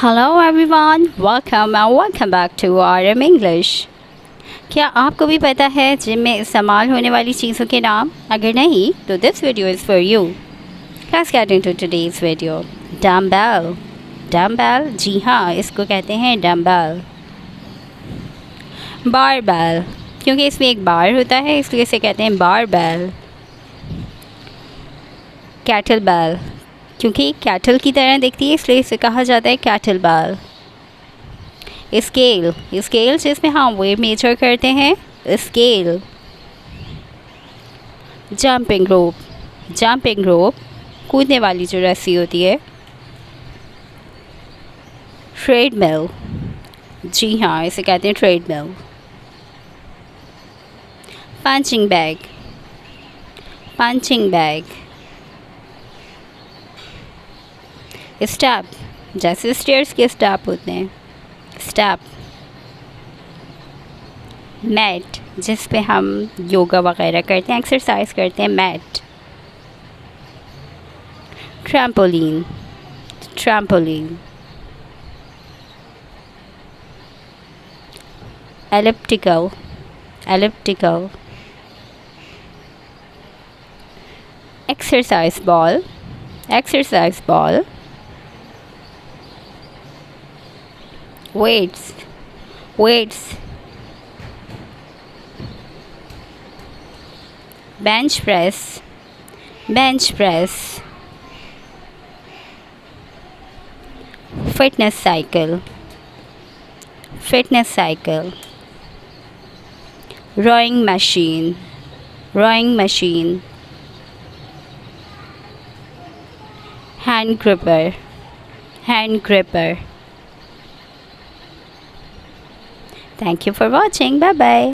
Hello everyone, welcome back to RM English। क्या आपको भी पता है जिम में इस्तेमाल होने वाली चीज़ों के नाम? अगर नहीं तो this video is for you. Let's get into today's video। Dumbbell। Dumbbell, जी हाँ, इसको कहते हैं डम्बल। बारबेल, क्योंकि इसमें एक बार होता है इसलिए इसे कहते हैं बारबेल। कैटल बेल, क्योंकि कैटल की तरह दिखती है इसलिए इसे कहा जाता है कैटल बेल। स्केल, स्केल जिसमें हम वेट मेजर करते हैं, स्केल। जंपिंग रोप, जंपिंग रोप कूदने वाली जो रस्सी होती है। ट्रेडमिल, जी हाँ, इसे कहते हैं treadmill. Punching bag, punching bag. Step, जैसे स्टेयर्स के स्टेप होते हैं, स्टेप। मैट, जिस पे हम योगा वगैरह करते हैं, एक्सरसाइज करते हैं, mat. Trampoline, trampoline. Elliptical, elliptical. Exercise ball, exercise ball. weights, weights। bench press, bench press। fitness cycle, fitness cycle। rowing machine, rowing machine। hand gripper, hand gripper। Thank you for watching. Bye bye.